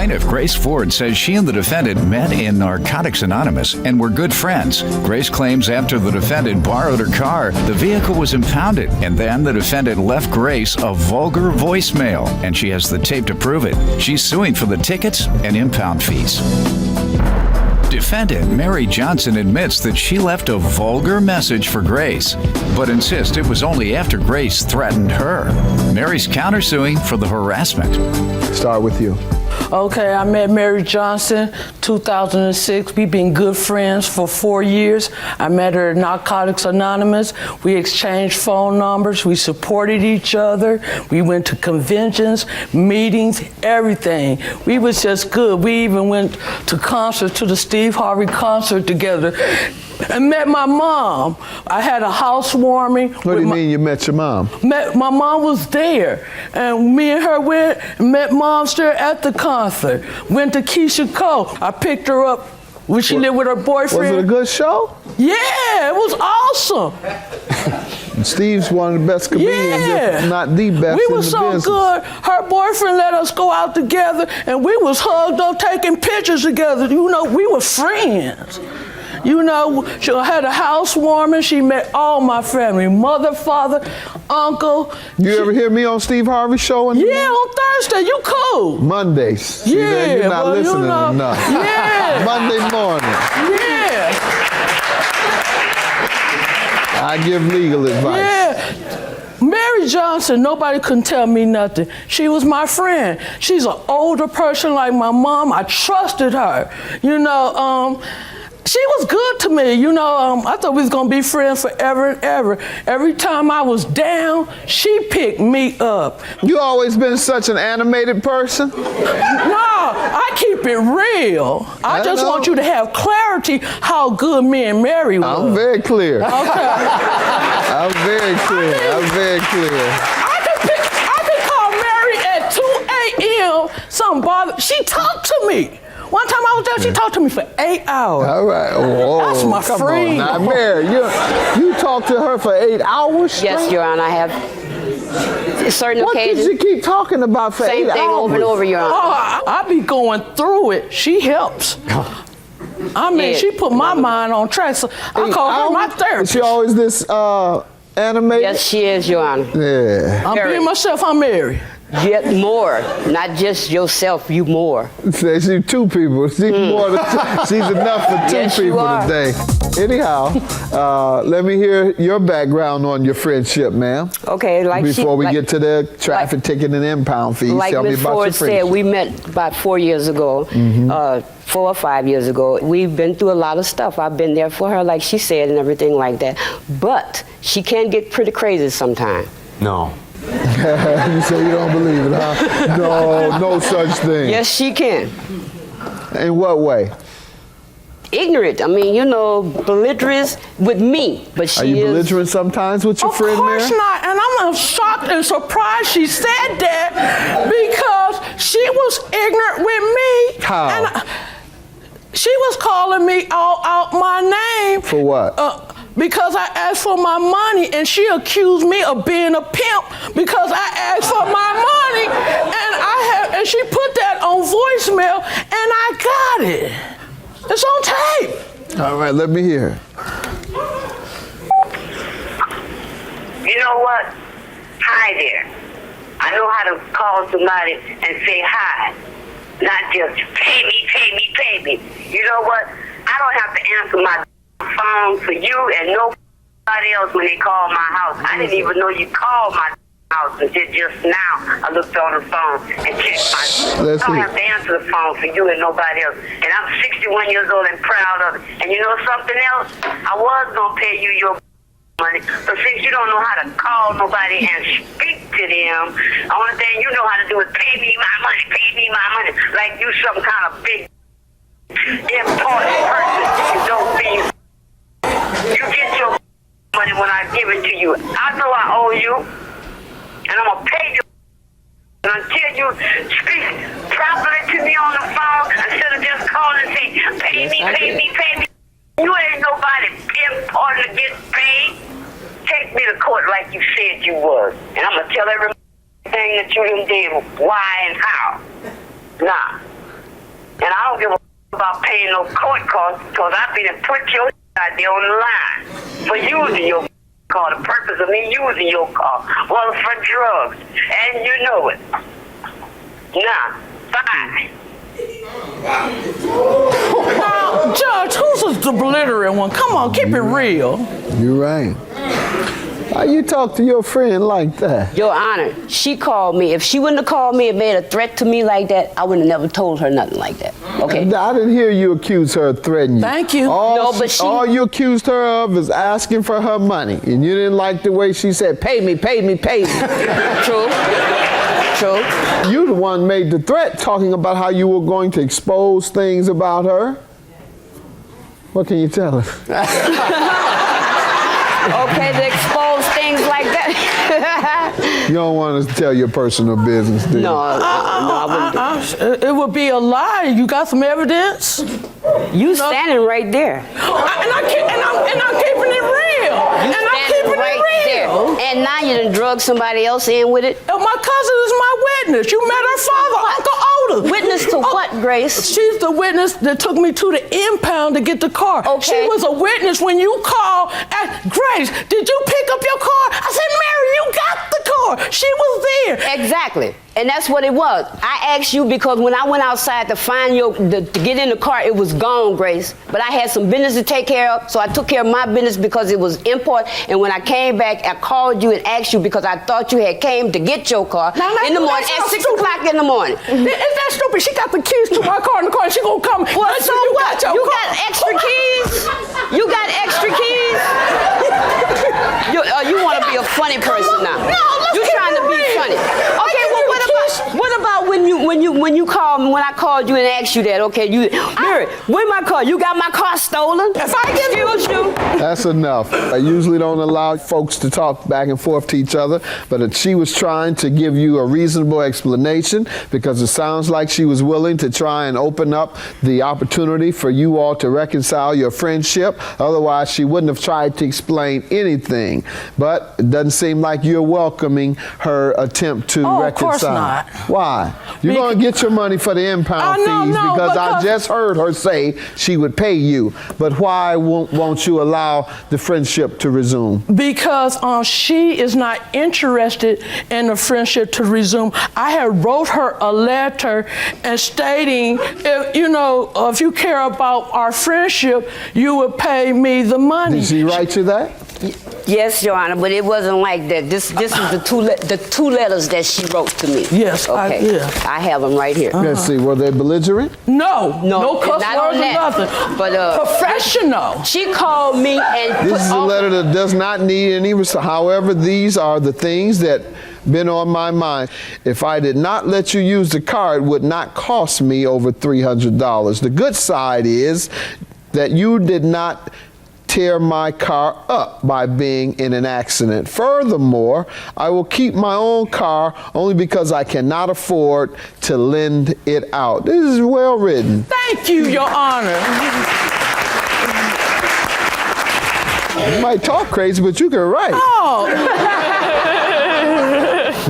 Plaintiff Grace Ford says she and the defendant met in Narcotics Anonymous and were good friends. Grace claims after the defendant borrowed her car, the vehicle was impounded, and then the defendant left Grace a vulgar voicemail, and she has the tape to prove it. She's suing for the tickets and impound fees. Defendant Mary Johnson admits that she left a vulgar message for Grace, but insists it was only after Grace threatened her. Mary's countersuing for the harassment. Start with you. Okay, I met Mary Johnson 2006. We've been good friends for 4 years. I met her at Narcotics Anonymous. We exchanged phone numbers. We supported each other. We went to conventions, meetings, everything. We was just good. We even went to concerts, to the Steve Harvey concert together. And met my mom. I had a housewarming. What do you mean you met your mom? My mom was there, and me and her went and met Mom's there at the concert. Went to Keisha Cole. I picked her up when she lived with her boyfriend. Was it a good show? Yeah, it was awesome. Steve's one of the best comedians, if not the best We in was the so business. good. Her boyfriend let us go out together, and we was hugged up, taking pictures together. You know, we were friends. You know, she had a housewarming. She met all my family, mother, father, uncle. You ever hear me on Steve Harvey's show? Yeah, on Thursday. You cool. Mondays. See, Yeah, you're not well, listening you know, enough. Yeah. Monday morning. Yeah. I give legal advice. Yeah. Mary Johnson, nobody couldn't tell me nothing. She was my friend. She's an older person like my mom. I trusted her. You know, she was good to me. You know, I thought we was gonna be friends forever and ever. Every time I was down, she picked me up. You always been such an animated person? No, I keep it real. I just know. want you to have clarity how good me and Mary was. I'm very clear. Okay. I'm very clear. I'm very clear. I could call Mary at 2 a.m. Something bothered. She talked to me. One time I was there, she talked to me for 8 hours. All right. Whoa. That's my Come friend. on now, Mary, you talked to her for 8 hours straight? Yes, Your Honor, I have certain What occasions. did you keep talking about for 8 Same hours? thing over and over, Your Honor. Oh, I be going through it. She helps. I mean, Yeah. she put my mind on track. So I call her my therapist. She always this animated? Yes, she is, Your Honor. Yeah. I'm Very. being myself. I'm married. Yet more, not just yourself, you more. She's two people. She's more than she's enough for two Yes, you people are. today. Anyhow, let me hear your background on your friendship, ma'am. Okay, Before we get to the traffic ticket and impound fees, like tell me Ms. about Ford your said, friendship. we met about 4 years ago, 4 or 5 years ago. We've been through a lot of stuff. I've been there for her, like she said, and everything like that. But she can get pretty crazy sometimes. No. You say you don't believe it, huh? No, no such thing. Yes, she can. In what way? Ignorant. I mean, you know, belligerent with me, but she Are you is. belligerent sometimes with your Of friend, course Mary? not. And I'm shocked and surprised she said that because she was ignorant with me. How? And she was calling me all out my name. For what? Because I asked for my money, and she accused me of being a pimp because I asked for my money, and she put that on voicemail, and I got it. It's on tape. All right, let me hear it. You know what? Hi there. I know how to call somebody and say hi, not just pay me, pay me, pay me. You know what? I don't have to answer my phone for you and nobody else when they call my house. I didn't even know you called my house until just now. I looked on the phone and checked my. I don't have to answer the phone for you and nobody else. And I'm 61 years old and proud of it. And you know something else? I was gonna pay you your money, but since you don't know how to call nobody and speak to them, the only thing you know how to do is pay me my money, pay me my money, like you some kind of big important person who don't think. You get your money when I give it to you. I know I owe you, and I'm gonna pay you. And until you speak properly to me on the phone, instead of just calling and saying, pay me, pay me, pay me. You ain't nobody important to get paid. Take me to court like you said you was. And I'm gonna tell everything that you done did, why and how. Nah. about paying no court costs because I've been put your out there on the line for using your car. The purpose of me using your car was for drugs, and you know it. Now, bye. Now, Judge, who's the belligerent one? Come on, keep it real. You're right. Why you talk to your friend like that? Your Honor, she called me. If she wouldn't have called me and made a threat to me like that, I would have never told her nothing like that. Okay? I didn't hear you accuse her of threatening you. Thank you. No, but all you accused her of is asking for her money, and you didn't like the way she said, "Pay me, pay me, pay me." True. True. You the one made the threat, talking about how you were going to expose things about her. What can you tell us? Okay, to expose things like that. You don't want us to tell your personal business, do you? No, I wouldn't do. It would be a lie. You got some evidence? You standing right there. And I'm keeping it real. You standing right there. And now you done drug somebody else in with it. And my cousin is my witness. You met her father, Uncle Otis. Witness to what, Grace? She's the witness that took me to the impound to get the car. Okay. She was a witness when you called at Grace. Did you pick up your car? I said, Mary, you got the car. She was there. Exactly. And that's what it was. I asked you because when I went outside to find to get in the car, it was gone, Grace. But I had some business to take care of, so I took care of my business because it was important. And when I came back, I called you and asked you because I thought you had came to get your car in the morning at 6 o'clock in the morning. Is that stupid? She got the keys to my car in the car, and she gonna come. Well, so what? You got extra keys? You got extra keys? You want to be a funny person now? No, you trying to be funny? Okay, well, what about when you called me, when I called you and asked you that? Okay, Mary, where my car? You got my car stolen? If I give you That's enough. I usually don't allow folks to talk back and forth to each other, but she was trying to give you a reasonable explanation because it sounds like she was willing to try and open up the opportunity for you all to reconcile your friendship. Otherwise, she wouldn't have tried to explain anything. But it doesn't seem like you're welcoming her attempt to reconcile. Of course not. Why? You're going to get your money for the impound fees because I just heard her say she would pay you. But why won't you allow the friendship to resume? Because she is not interested in the friendship to resume. I had wrote her a letter and stating, if you care about our friendship, you would pay me the money. Did she write you that? Yes, Your Honor, but it wasn't like that. This is the two letters that she wrote to me. Yes, okay. I have them right here. Let's see, were they belligerent? No cuss not words on or that. nothing. But professional. She called me and This is a letter that does not need any response. However, these are the things that been on my mind. If I did not let you use the car, it would not cost me over $300. The good side is that you did not tear my car up by being in an accident. Furthermore, I will keep my own car only because I cannot afford to lend it out. This is well written. Thank you, Your Honor. You might talk crazy, but you can write. Oh.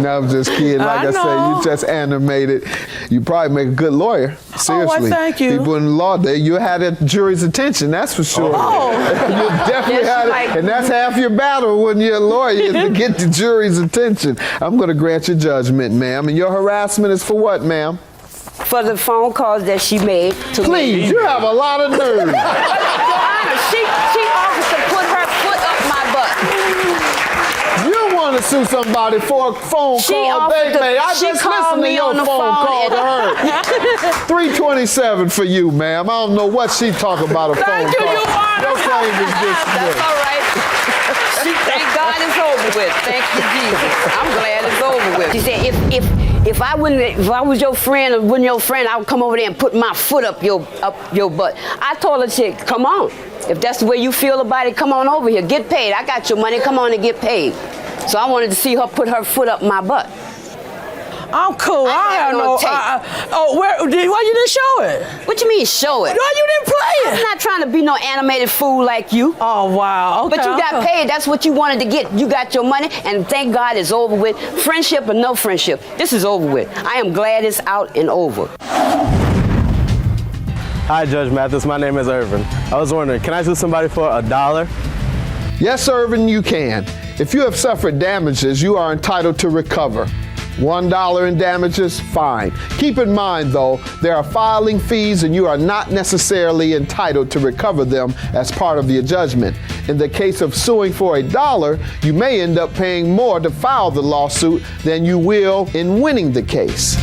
No, I'm just kidding. Like I say, you just animated. You probably make a good lawyer. Seriously. Oh, thank you. People in the law, you had a jury's attention, that's for sure. Oh. You definitely had it. And that's half your battle when you're a lawyer, is to get the jury's attention. I'm going to grant your judgment, ma'am. And your harassment is for what, ma'am? For the phone calls that she made to me. Please, you have a lot of nerve. Your Honor, she offered to put her foot up my butt. You want to sue somebody for a phone call they made. I just listened to your phone call to her. 327 for you, ma'am. I don't know what she talking about a phone call. Your Honor. Your claim is dismissed. That's all right. Thank God it's over with. Thank you, Jesus. I'm glad it's over with. She said, if I was your friend or wasn't your friend, I would come over there and put my foot up your butt. I told her, she said, come on. If that's the way you feel about it, come on over here. Get paid. I got your money. Come on and get paid. So I wanted to see her put her foot up my butt. I'm cool. I have no tape. Why you didn't show it? What you mean show it? Why you didn't play it? I'm not trying to be no animated fool like you. Oh, wow. Okay, but you got paid. That's what you wanted to get. You got your money, and thank God it's over with. Friendship or no friendship, this is over with. I am glad it's out and over. Hi, Judge Mathis. My name is Irvin. I was wondering, can I sue somebody for $1? Yes, Irvin, you can. If you have suffered damages, you are entitled to recover. $1 in damages, fine. Keep in mind, though, there are filing fees and you are not necessarily entitled to recover them as part of your judgment. In the case of suing for $1, you may end up paying more to file the lawsuit than you will in winning the case.